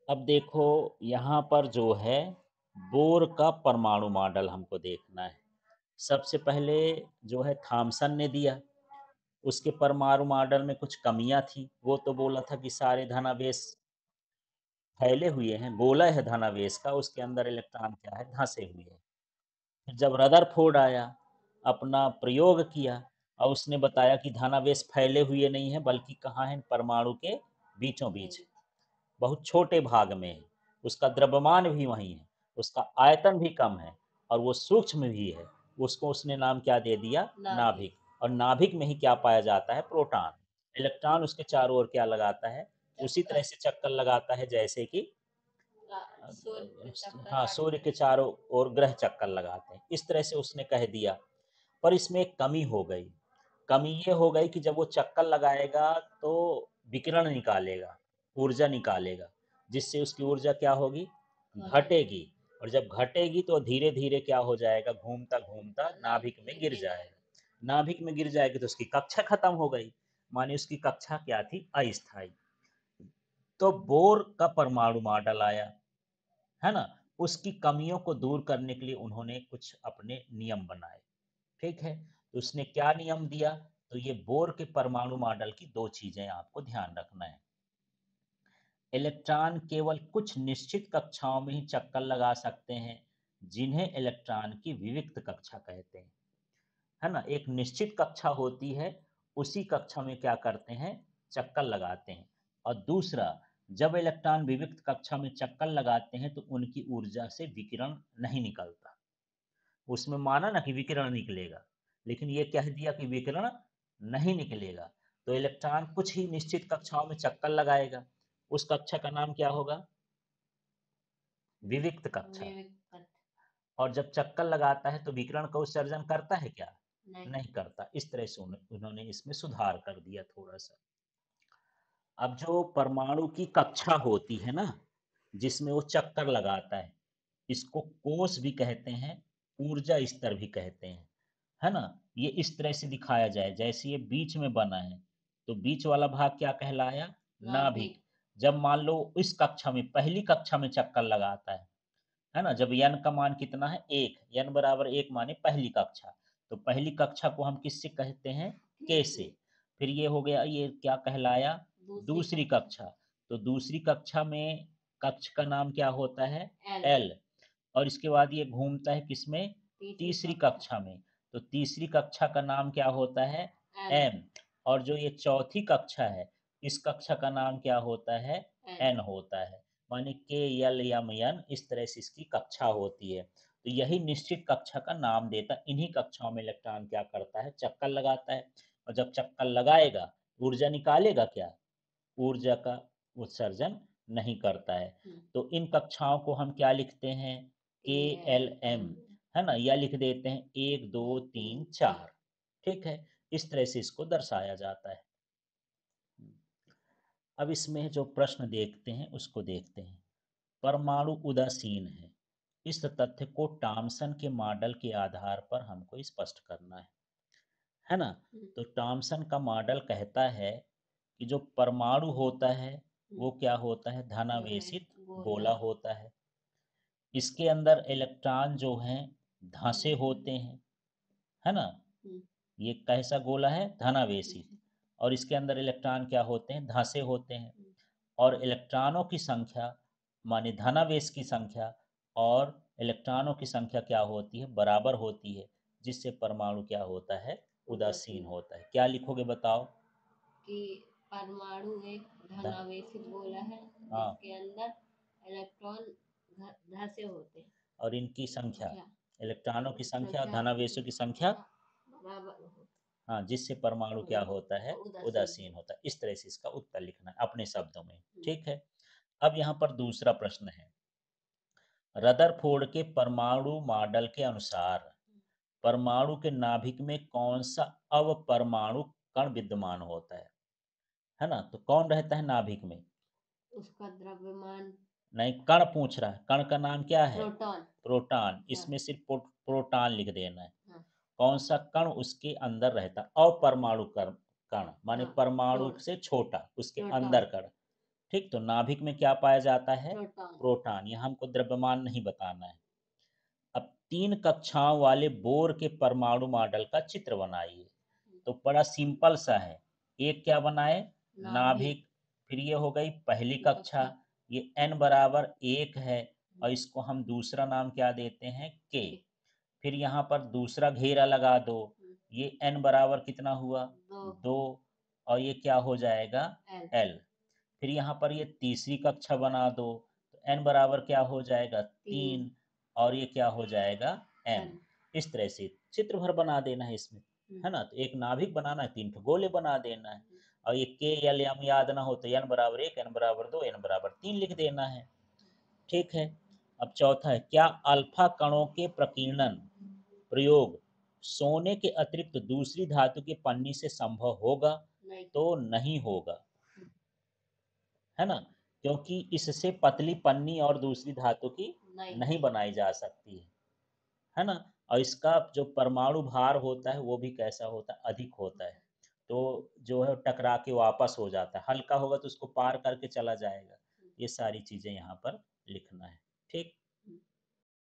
अब देखो यहाँ पर जो है बोर का परमाणु मॉडल हमको देखना है। सबसे पहले जो है थॉमसन ने दिया, उसके परमाणु मॉडल में कुछ कमियां थी। वो तो बोला था कि सारे धनावेश फैले हुए हैं, गोला है धनावेश का, उसके अंदर इलेक्ट्रॉन क्या है, धंसे हुए हैं। फिर जब रदरफोर्ड आया, अपना प्रयोग किया और उसने बताया कि धनावेश फैले हुए नहीं है बल्कि कहाँ है, परमाणु के बीचों बीच, बहुत छोटे भाग में है। उसका द्रव्यमान भी वही है, उसका आयतन भी कम है और वो सूक्ष्म भी है। उसको उसने नाम क्या दे दिया, नाभिक। और नाभिक में ही क्या पाया जाता है, प्रोटॉन। इलेक्ट्रॉन उसके चारों ओर क्या लगाता है, उसी तरह से चक्कर लगाता है जैसे कि हाँ, सूर्य के चारों ओर ग्रह चक्कर लगाते हैं, इस तरह से उसने कह दिया। पर इसमें एक कमी हो गई। कमी ये हो गई कि जब वो चक्कर लगाएगा तो विकिरण निकालेगा, ऊर्जा निकालेगा, जिससे उसकी ऊर्जा क्या होगी, घटेगी। और जब घटेगी तो धीरे धीरे क्या हो जाएगा, घूमता घूमता नाभिक में गिर जाएगा। नाभिक में गिर जाएगी तो उसकी कक्षा खत्म हो गई, माने उसकी कक्षा क्या थी, अस्थायी। तो बोर का परमाणु मॉडल आया, है ना। उसकी कमियों को दूर करने के लिए उन्होंने कुछ अपने नियम बनाए। ठीक है, तो उसने क्या नियम दिया, तो ये बोर के परमाणु मॉडल की दो चीजें आपको ध्यान रखना है। इलेक्ट्रॉन केवल कुछ निश्चित कक्षाओं में ही चक्कर लगा सकते हैं, जिन्हें इलेक्ट्रॉन की विविक्त कक्षा कहते हैं, है ना। एक निश्चित कक्षा होती है, उसी कक्षा में क्या करते हैं, चक्कर लगाते हैं। और दूसरा, जब इलेक्ट्रॉन विविक्त कक्षा में चक्कर लगाते हैं तो उनकी ऊर्जा से विकिरण नहीं निकलता। उसमें माना ना कि विकिरण निकलेगा, लेकिन ये कह दिया कि विकिरण नहीं निकलेगा। तो इलेक्ट्रॉन कुछ ही निश्चित कक्षाओं में चक्कर लगाएगा, उस कक्षा का नाम क्या होगा, विविक्त कक्षा। और जब चक्कर लगाता है तो विकिरण का उत्सर्जन करता है क्या, नहीं करता। इस तरह से उन्होंने इसमें सुधार कर दिया थोड़ा सा। अब जो परमाणु की कक्षा होती है ना, जिसमें वो चक्कर लगाता है, इसको कोश भी कहते हैं, ऊर्जा स्तर भी कहते हैं, है ना। ये इस तरह से दिखाया जाए, जैसे ये बीच में बना है, तो बीच वाला भाग क्या कहलाया, नाभिक। जब मान लो इस कक्षा में, पहली कक्षा में चक्कर लगाता है ना, जब यन का मान कितना है, एक, यन बराबर एक माने पहली कक्षा, तो पहली कक्षा को हम किससे कहते हैं, के से। फिर ये हो गया, ये क्या कहलाया, दूसरी कक्षा। तो दूसरी कक्षा में कक्ष का नाम क्या होता है, एल। और इसके बाद ये घूमता है किसमें, तीसरी कक्षा में। तो तीसरी कक्षा का नाम क्या होता है, एम। और जो ये चौथी कक्षा है, इस कक्षा का नाम क्या होता है, एन होता है। माने के यल यम यन, इस तरह से इसकी कक्षा होती है। तो यही निश्चित कक्षा का नाम देता है। इन्हीं कक्षाओं में इलेक्ट्रॉन क्या करता है, चक्कर लगाता है। और जब चक्कर लगाएगा, ऊर्जा निकालेगा क्या, ऊर्जा का उत्सर्जन नहीं करता है। तो इन कक्षाओं को हम क्या लिखते हैं, के एल एम, है ना, या लिख देते हैं एक दो तीन चार। ठीक है, इस तरह से इसको दर्शाया जाता है। अब इसमें जो प्रश्न देखते हैं उसको देखते हैं। परमाणु उदासीन है, इस तथ्य को टॉमसन के मॉडल के आधार पर हमको स्पष्ट करना है ना। तो टॉमसन का मॉडल कहता है कि जो परमाणु होता है वो क्या होता है, धनावेशित गोला होता है। इसके अंदर इलेक्ट्रॉन जो हैं धंसे होते हैं, है ना। ये कैसा गोला है, धनावेशित। और इसके अंदर इलेक्ट्रॉन क्या होते हैं, धंसे होते हैं। और इलेक्ट्रॉनों की संख्या, माने धनावेश की संख्या और इलेक्ट्रॉनों की संख्या क्या होती है, बराबर होती है, जिससे परमाणु क्या होता है, उदासीन होता है। क्या लिखोगे बताओ, कि परमाणु एक धनावेशित गोला है, हाँ, जिसके अंदर इलेक्ट्रॉन धंसे होते हैं और इनकी संख्या, संख्या इलेक्ट्रॉनों की संख्या और संख्या धनावेशों की संख्या, बराबर होती हाँ, जिससे परमाणु क्या होता है, उदासीन। उदासीन होता है। इस तरह से इसका उत्तर लिखना है अपने शब्दों में। ठीक है, अब यहाँ पर दूसरा प्रश्न है। रदरफोर्ड के परमाणु मॉडल के अनुसार परमाणु के नाभिक में कौन सा अवपरमाणु कण विद्यमान होता है ना। तो कौन रहता है नाभिक में, उसका द्रव्यमान, नहीं, कण पूछ रहा है, कण का नाम क्या है, प्रोटॉन। प्रोटॉन। इसमें सिर्फ प्रोटॉन लिख देना है। हाँ, कौन सा कण उसके अंदर रहता है, अपरमाणु कण, कण माने हाँ, परमाणु से छोटा, उसके प्रोटॉन। अंदर कण, ठीक, तो नाभिक में क्या पाया जाता है? प्रोटॉन। प्रोटॉन। यहाँ हमको द्रव्यमान नहीं बताना है। अब 3 कक्षाओं वाले बोर के परमाणु मॉडल का चित्र बनाइए। तो बड़ा सिंपल सा है। एक क्या बनाए? नाभिक। फिर ये हो गई पहली कक्षा। ये n बराबर 1 है और इसको हम दूसरा नाम क्या देते हैं? k। फिर यहाँ पर दूसरा घेरा लगा दो। ये n बराबर कितना हुआ? 2। और ये क्या हो जाएगा? l। फिर यहाँ पर ये तीसरी कक्षा बना दो। तो n बराबर क्या हो जाएगा? 3। और ये क्या हो जाएगा? m। इस तरह से चित्र भर बना देना है इसमें, है ना? तो एक नाभिक बनाना है, 3 गोले बना देना है। और ये k l m याद ना हो तो n बराबर 1, n बराबर 2, n बराबर 3 लिख देना है। ठीक है। अब चौथा है, क्या अल्फा कणों के प्रकीर्णन प्रयोग सोने के अतिरिक्त दूसरी धातु की पन्नी से संभव होगा? तो नहीं होगा, है ना? क्योंकि इससे पतली पन्नी और दूसरी धातु की नहीं बनाई जा सकती है ना? और इसका जो परमाणु भार होता है वो भी कैसा होता है? अधिक होता है। तो जो है टकरा के वापस हो जाता है। हल्का होगा तो उसको पार करके चला जाएगा। ये सारी चीजें यहाँ पर लिखना है। ठीक।